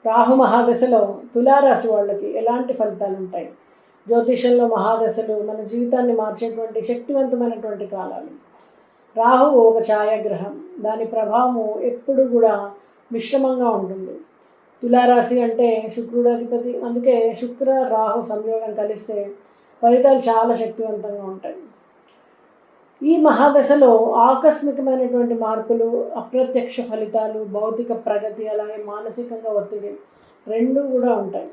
రాహు మహాదశలో తులారాశి వాళ్ళకి ఎలాంటి ఫలితాలు ఉంటాయి? జ్యోతిషంలో మహాదశలు మన జీవితాన్ని మార్చేటువంటి శక్తివంతమైనటువంటి కాలాలు. రాహువు ఒక ఛాయాగ్రహం, దాని ప్రభావము ఎప్పుడు కూడా మిశ్రమంగా ఉంటుంది. తులారాశి అంటే శుక్రుడు అధిపతి, అందుకే శుక్ర రాహు సంయోగం కలిస్తే ఫలితాలు చాలా శక్తివంతంగా ఉంటాయి. ఈ మహాదశలో ఆకస్మికమైనటువంటి మార్పులు, అప్రత్యక్ష ఫలితాలు, భౌతిక ప్రగతి, అలాగే మానసికంగా ఒత్తిడి రెండు కూడా ఉంటాయి.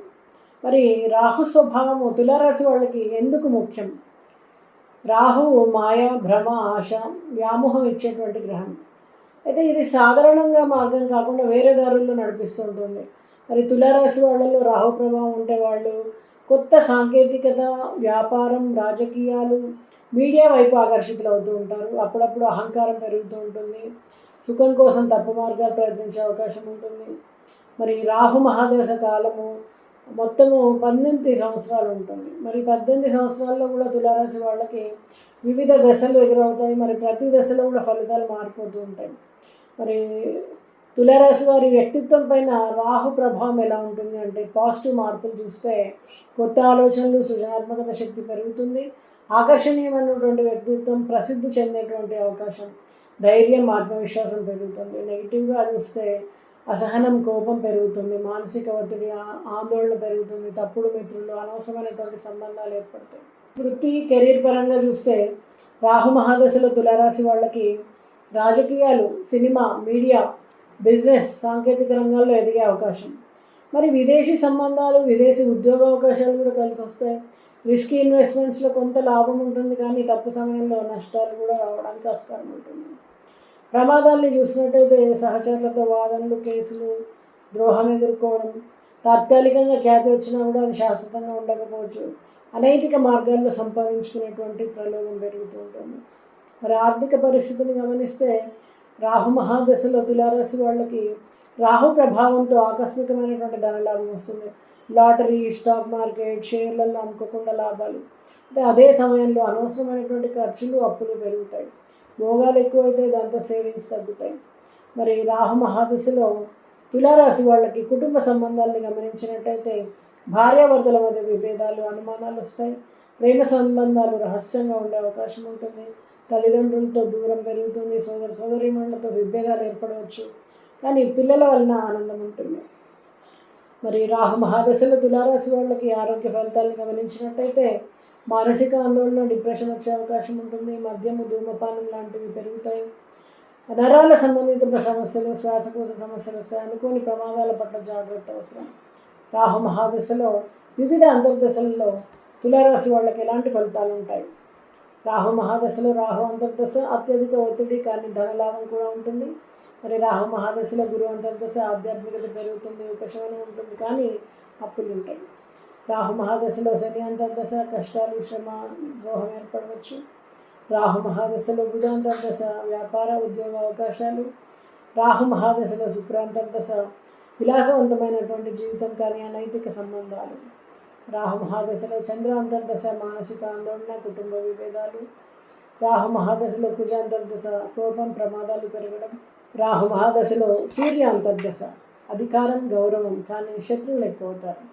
మరి రాహు స్వభావము తులారాశి వాళ్ళకి ఎందుకు ముఖ్యం? రాహువు మాయ, భ్రమ, ఆశ, వ్యామోహం ఇచ్చేటువంటి గ్రహం. అయితే ఇది సాధారణంగా మార్గం కాకుండా వేరే దారుల్లో నడిపిస్తూ ఉంటుంది. మరి తులారాశి వాళ్ళలో రాహు ప్రభావం ఉంటే వాళ్ళు కొత్త సాంకేతికత, వ్యాపారం, రాజకీయాలు, మీడియా వైపు ఆకర్షితులు అవుతూ ఉంటారు. అప్పుడప్పుడు అహంకారం పెరుగుతూ ఉంటుంది. సుఖం కోసం తప్పు మార్గాలు ప్రయత్నించే అవకాశం ఉంటుంది. మరి రాహు మహాదశ కాలము మొత్తము 18 సంవత్సరాలు ఉంటుంది. మరి 18 సంవత్సరాల్లో కూడా తులారాశి వాళ్ళకి వివిధ దశలు ఎదురవుతాయి. మరి ప్రతి దశలో కూడా ఫలితాలు మారిపోతూ ఉంటాయి. మరి తులారాశి వారి వ్యక్తిత్వం పైన రాహు ప్రభావం ఎలా ఉంటుంది అంటే, పాజిటివ్ మార్పులు చూస్తే కొత్త ఆలోచనలు, సృజనాత్మకత శక్తి పెరుగుతుంది. ఆకర్షణీయమైనటువంటి వ్యక్తిత్వం, ప్రసిద్ధి చెందేటువంటి అవకాశం, ధైర్యం, ఆత్మవిశ్వాసం పెరుగుతుంది. నెగిటివ్గా చూస్తే అసహనం, కోపం పెరుగుతుంది. మానసిక ఒత్తిడి, ఆందోళన పెరుగుతుంది. తప్పుడు మిత్రులు, అనవసరమైనటువంటి సంబంధాలు ఏర్పడతాయి. వృత్తి, కెరీర్ పరంగా చూస్తే రాహు మహాదశలో తులారాశి వాళ్ళకి రాజకీయాలు, సినిమా, మీడియా, బిజినెస్, సాంకేతిక రంగాల్లో ఎదిగే అవకాశం. మరి విదేశీ సంబంధాలు, విదేశీ ఉద్యోగ అవకాశాలు కూడా కలిసి వస్తాయి. రిస్కీ ఇన్వెస్ట్మెంట్స్లో కొంత లాభం ఉంటుంది, కానీ తప్పు సమయంలో నష్టాలు కూడా రావడానికి ఆస్కారం ఉంటుంది. ప్రమాదాల్ని చూసినట్టయితే సహచరులతో వాదనలు, కేసులు, ద్రోహం ఎదుర్కోవడం, తాత్కాలికంగా ఖ్యాతి వచ్చినా కూడా అది శాశ్వతంగా ఉండకపోవచ్చు. అనైతిక మార్గాల్లో సంపాదించుకునేటువంటి ప్రలోభం పెరుగుతూ ఉంటుంది. మరి ఆర్థిక పరిస్థితిని గమనిస్తే రాహు మహాదశలో తులారాశి వాళ్ళకి రాహు ప్రభావంతో ఆకస్మికమైనటువంటి ధనలాభం వస్తుంది. లాటరీ, స్టాక్ మార్కెట్, షేర్లలో అనుకోకుండా లాభాలు. అదే సమయంలో అనవసరమైనటువంటి ఖర్చులు, అప్పులు పెరుగుతాయి. భోగాలు ఎక్కువైతే దాంతో సేవింగ్స్ తగ్గుతాయి. మరి రాహు మహాదశలో తులారాశి వాళ్ళకి కుటుంబ సంబంధాలను గమనించినట్టయితే భార్యాభర్తల మధ్య విభేదాలు, అనుమానాలు వస్తాయి. ప్రేమ సంబంధాలు రహస్యంగా ఉండే అవకాశం ఉంటుంది. తల్లిదండ్రులతో దూరం పెరుగుతుంది. సోదరీమణులతో విభేదాలు ఏర్పడవచ్చు, కానీ పిల్లల వలన ఆనందం ఉంటుంది. మరి రాహు మహాదశలో తులారాశి వాళ్ళకి ఆరోగ్య ఫలితాలను గమనించినట్టయితే మానసిక ఆందోళన, డిప్రెషన్ వచ్చే అవకాశం ఉంటుంది. మద్యము, ధూమపానం లాంటివి పెరుగుతాయి. నరాల సంబంధిత సమస్యలు, శ్వాసకోశ సమస్యలు వస్తాయి. అనుకోని ప్రమాదాల పట్ల జాగ్రత్త అవసరం. రాహు మహాదశలో వివిధ అంతర్దశలలో తులారాశి వాళ్ళకి ఎలాంటి ఫలితాలు ఉంటాయి? రాహు మహాదశలో రాహు అంతర్దశ అత్యధిక ఒత్తిడి, కానీ ధనలాభం కూడా ఉంటుంది. మరి రాహు మహాదశలో గురు అంతర్దశ ఆధ్యాత్మికత పెరుగుతుంది, ఉపశమనం ఉంటుంది, కానీ అప్పులు ఉంటాయి. రాహు మహాదశలో శని అంతర్దశ కష్టాలు, శ్రమ, ద్రోహం ఏర్పడవచ్చు. రాహు మహాదశలో బుధ అంతర్దశ వ్యాపార, ఉద్యోగ అవకాశాలు. రాహు మహాదశలో శుక్ర అంతర్దశ విలాసవంతమైనటువంటి జీవితం, కానీ అనైతిక సంబంధాలు. రాహు మహాదశలో చంద్ర అంతర్దశ మానసిక ఆందోళన, కుటుంబ విభేదాలు. రాహు మహాదశలో కుజ అంతర్దశ కోపం, ప్రమాదాలు పెరగడం. రాహు మహాదశలో సూర్య అంతర్దశ అధికారం, గౌరవం, కానీ శత్రువులు ఎక్కువ అవుతారు.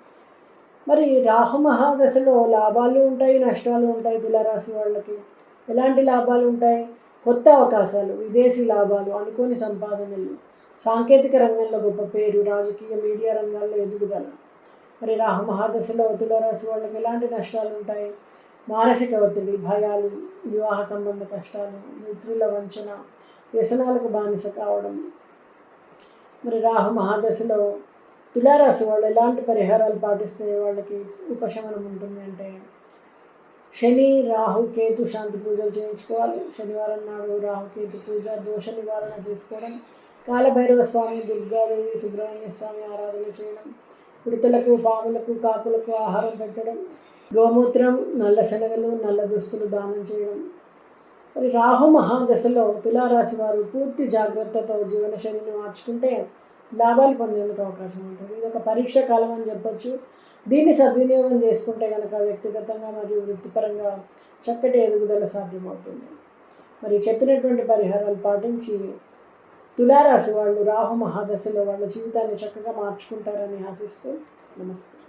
మరి రాహు మహాదశలో లాభాలు ఉంటాయి, నష్టాలు ఉంటాయి. తులారాశి వాళ్ళకి ఎలాంటి లాభాలు ఉంటాయి? కొత్త అవకాశాలు, విదేశీ లాభాలు, అనుకోని సంపాదనలు, సాంకేతిక రంగంలో గొప్ప పేరు, రాజకీయ, మీడియా రంగాల్లో ఎదుగుదల. మరి రాహు మహాదశలో తులారాశి వాళ్ళకి ఎలాంటి నష్టాలు ఉంటాయి? మానసిక ఒత్తిడి, భయాలు, వివాహ సంబంధ కష్టాలు, మిత్రుల వంచన, వ్యసనాలకు బానిస కావడం. మరి రాహు మహాదశలో తులారాశి వాళ్ళు ఎలాంటి పరిహారాలు పాటిస్తే వాళ్ళకి ఉపశమనం ఉంటుంది అంటే, శని, రాహు, కేతు శాంతి పూజలు చేయించుకోవాలి. శనివారం నాడు రాహుకేతు పూజ, దోష నివారణ చేసుకోవడం. కాలభైరవ స్వామి, దుర్గాదేవి, సుబ్రహ్మణ్య స్వామి ఆరాధన చేయడం. ఉడతలకు, పాములకు, కాకులకు ఆహారం పెట్టడం. గోమూత్రం, నల్ల శనగలు, నల్ల దుస్తులు దానం చేయడం. మరి రాహు మహాదశలో తులారాశి వారు పూర్తి జాగ్రత్తతో జీవనశైలిని మార్చుకుంటే లాభాలు పొందేందుకు అవకాశం ఉంటుంది. ఇది ఒక పరీక్ష కాలం అని చెప్పొచ్చు. దీన్ని సద్వినియోగం చేసుకుంటే కనుక వ్యక్తిగతంగా మరియు వృత్తిపరంగా చక్కటి ఎదుగుదల సాధ్యమవుతుంది. మరి చెప్పినటువంటి పరిహారాలు పాటించి తులారాశి వాళ్ళు రాహు మహాదశలో వాళ్ళ జీవితాన్ని చక్కగా మార్చుకుంటారని ఆశిస్తూ నమస్కారం.